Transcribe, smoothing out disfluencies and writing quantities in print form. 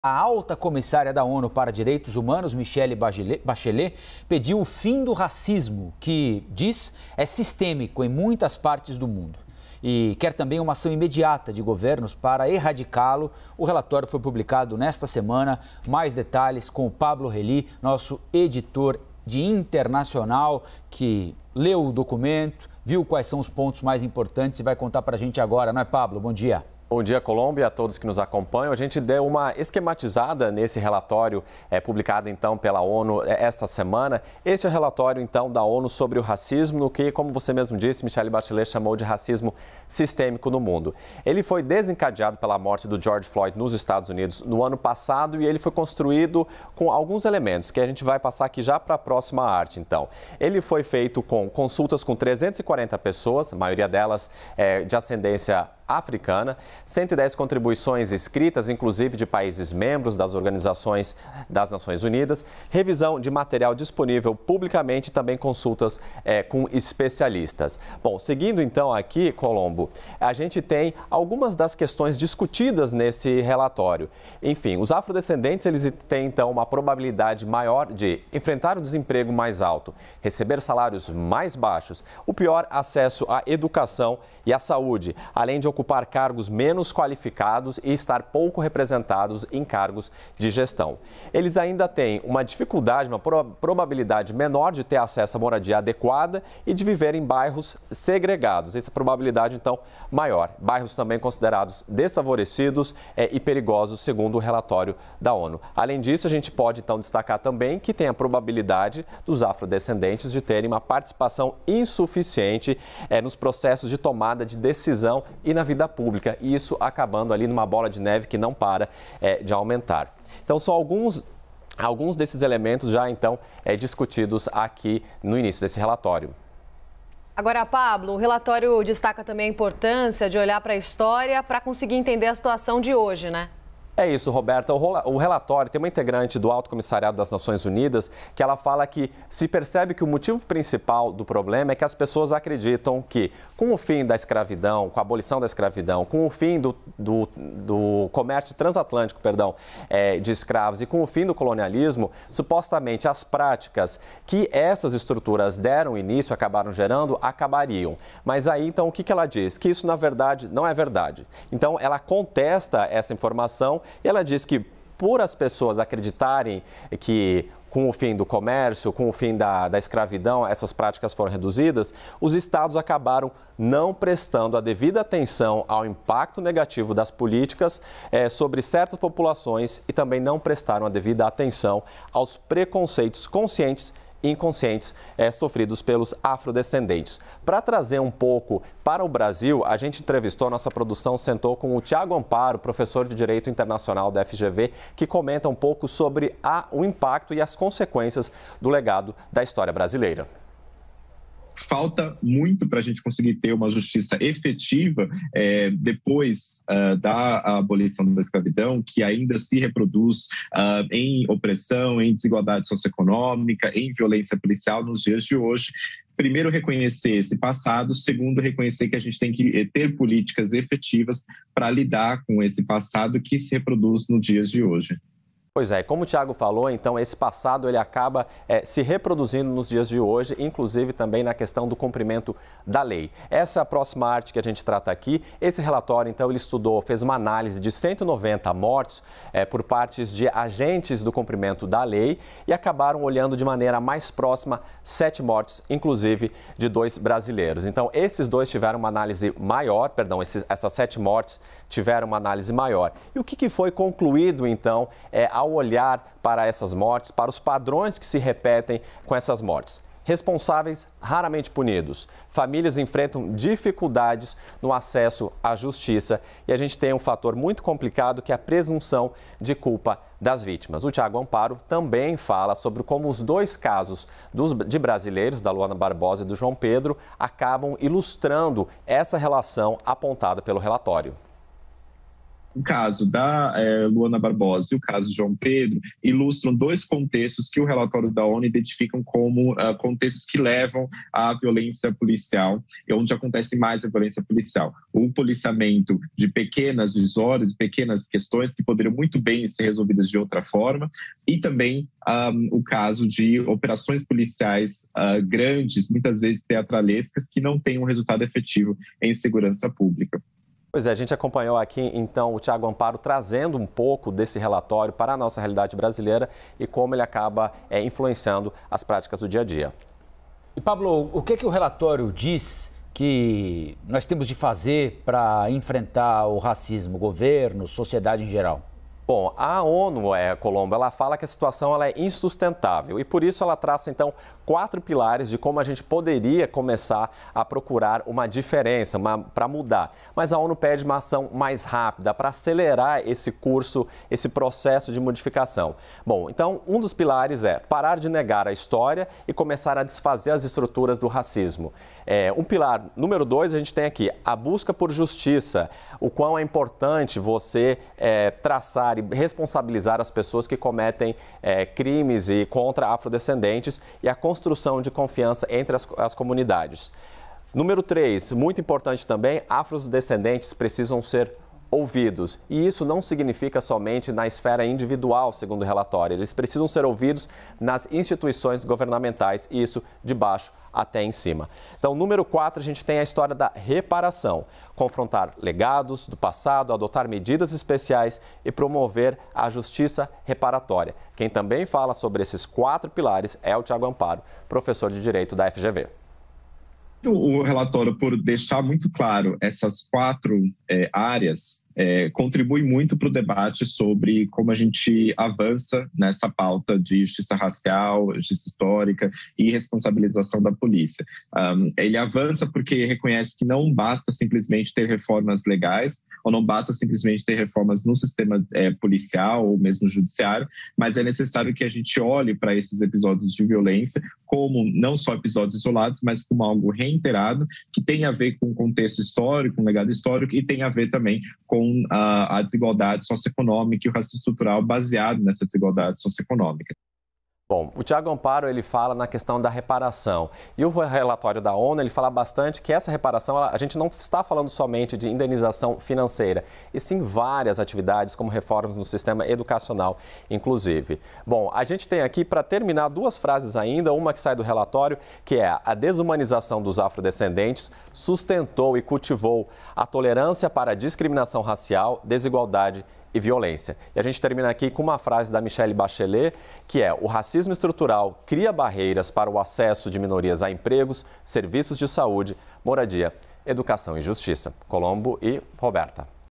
A alta comissária da ONU para Direitos Humanos, Michelle Bachelet, pediu o fim do racismo, que, diz, é sistêmico em muitas partes do mundo. E quer também uma ação imediata de governos para erradicá-lo. O relatório foi publicado nesta semana. Mais detalhes com o Pablo Rely, nosso editor de internacional, que leu o documento, viu quais são os pontos mais importantes e vai contar para a gente agora, não é, Pablo? Bom dia. Bom dia, Colômbia, a todos que nos acompanham. A gente deu uma esquematizada nesse relatório publicado, então, pela ONU esta semana. Este é o relatório, então, da ONU sobre o racismo, no que, como você mesmo disse, Michelle Bachelet chamou de racismo sistêmico no mundo. Ele foi desencadeado pela morte do George Floyd nos Estados Unidos no ano passado e ele foi construído com alguns elementos que a gente vai passar aqui já para a próxima arte, então. Ele foi feito com consultas com 340 pessoas, a maioria delas de ascendência africana, 110 contribuições escritas, inclusive de países membros das organizações das Nações Unidas, revisão de material disponível publicamente e também consultas com especialistas. Bom, seguindo então aqui, Colombo, a gente tem algumas das questões discutidas nesse relatório. Enfim, os afrodescendentes, eles têm então uma probabilidade maior de enfrentar o desemprego mais alto, receber salários mais baixos, o pior acesso à educação e à saúde, além de ocupar cargos menos qualificados e estar pouco representados em cargos de gestão. Eles ainda têm uma dificuldade, uma probabilidade menor de ter acesso à moradia adequada e de viver em bairros segregados. Essa probabilidade, então, maior. Bairros também considerados desfavorecidos e perigosos, segundo o relatório da ONU. Além disso, a gente pode, então, destacar também que tem a probabilidade dos afrodescendentes de terem uma participação insuficiente nos processos de tomada de decisão e na vida pública, e isso acabando ali numa bola de neve que não para de aumentar. Então, são alguns desses elementos já, então, discutidos aqui no início desse relatório. Agora, Pablo, o relatório destaca também a importância de olhar para a história para conseguir entender a situação de hoje, né? É isso, Roberta. O relatório tem uma integrante do Alto Comissariado das Nações Unidas que ela fala que se percebe que o motivo principal do problema é que as pessoas acreditam que com o fim da escravidão, com a abolição da escravidão, com o fim do comércio transatlântico, de escravos e com o fim do colonialismo, supostamente as práticas que essas estruturas deram início, acabaram gerando, acabariam. Mas aí, então, o que ela diz? Que isso, na verdade, não é verdade. Então, ela contesta essa informação e ela diz que, por as pessoas acreditarem que com o fim do comércio, com o fim da escravidão, essas práticas foram reduzidas, os estados acabaram não prestando a devida atenção ao impacto negativo das políticas sobre certas populações e também não prestaram a devida atenção aos preconceitos conscientes e inconscientes sofridos pelos afrodescendentes. Para trazer um pouco para o Brasil, a gente entrevistou, nossa produção sentou com o Tiago Amparo, professor de Direito Internacional da FGV, que comenta um pouco sobre o impacto e as consequências do legado da história brasileira. Falta muito para a gente conseguir ter uma justiça efetiva depois da abolição da escravidão, que ainda se reproduz em opressão, em desigualdade socioeconômica, em violência policial nos dias de hoje. Primeiro, reconhecer esse passado. Segundo, reconhecer que a gente tem que ter políticas efetivas para lidar com esse passado que se reproduz nos dias de hoje. Pois é, como o Tiago falou, então esse passado ele acaba se reproduzindo nos dias de hoje, inclusive também na questão do cumprimento da lei. Essa é a próxima arte que a gente trata aqui. Esse relatório, então, ele fez uma análise de 190 mortes por partes de agentes do cumprimento da lei e acabaram olhando de maneira mais próxima 7 mortes, inclusive de 2 brasileiros. Então, esses dois tiveram uma análise maior, essas 7 mortes tiveram uma análise maior. E o que foi concluído, então, ao olhar para essas mortes, para os padrões que se repetem com essas mortes? Responsáveis raramente punidos. Famílias enfrentam dificuldades no acesso à justiça e a gente tem um fator muito complicado que é a presunção de culpa das vítimas. O Tiago Amparo também fala sobre como os 2 casos de brasileiros, da Luana Barbosa e do João Pedro, acabam ilustrando essa relação apontada pelo relatório. O caso da Luana Barbosa e o caso de João Pedro ilustram dois contextos que o relatório da ONU identificam como contextos que levam à violência policial e onde acontece mais a violência policial. O policiamento de pequenas visórias, pequenas questões que poderiam muito bem ser resolvidas de outra forma, e também o caso de operações policiais grandes, muitas vezes teatralescas, que não têm um resultado efetivo em segurança pública. Pois é, a gente acompanhou aqui, então, o Thiago Amparo trazendo um pouco desse relatório para a nossa realidade brasileira e como ele acaba influenciando as práticas do dia a dia. E, Pablo, o que o relatório diz que nós temos de fazer para enfrentar o racismo, governo, sociedade em geral? Bom, a ONU, Colombo, ela fala que a situação ela é insustentável e por isso ela traça, então, 4 pilares de como a gente poderia começar a procurar uma diferença, para mudar. Mas a ONU pede uma ação mais rápida para acelerar esse curso, esse processo de modificação. Bom, então, um dos pilares é parar de negar a história e começar a desfazer as estruturas do racismo. Um pilar número 2, a gente tem aqui a busca por justiça, o quão é importante você traçar e responsabilizar as pessoas que cometem crimes e contra afrodescendentes e a construção de confiança entre as comunidades. Número 3, muito importante também, afrodescendentes precisam ser ouvidos. E isso não significa somente na esfera individual, segundo o relatório. Eles precisam ser ouvidos nas instituições governamentais, e isso de baixo até em cima. Então, número 4, a gente tem a história da reparação. Confrontar legados do passado, adotar medidas especiais e promover a justiça reparatória. Quem também fala sobre esses 4 pilares é o Thiago Amparo, professor de Direito da FGV. O relatório, por deixar muito claro essas 4 áreas, contribui muito para o debate sobre como a gente avança nessa pauta de justiça racial, justiça histórica e responsabilização da polícia. Ele avança porque reconhece que não basta simplesmente ter reformas legais ou não basta simplesmente ter reformas no sistema policial ou mesmo judiciário, mas é necessário que a gente olhe para esses episódios de violência como não só episódios isolados, mas como algo reiterado, que tem a ver com o contexto histórico, um legado histórico, e tem a ver também com a desigualdade socioeconômica e o racismo estrutural baseado nessa desigualdade socioeconômica. Bom, o Thiago Amparo, ele fala na questão da reparação. E o relatório da ONU, ele fala bastante que essa reparação, a gente não está falando somente de indenização financeira, e sim várias atividades, como reformas no sistema educacional, inclusive. Bom, a gente tem aqui, para terminar, 2 frases ainda, uma que sai do relatório, que é: a desumanização dos afrodescendentes sustentou e cultivou a tolerância para a discriminação racial, desigualdade e violência. E a gente termina aqui com uma frase da Michelle Bachelet, que é: o racismo estrutural cria barreiras para o acesso de minorias a empregos, serviços de saúde, moradia, educação e justiça. Colombo e Roberta.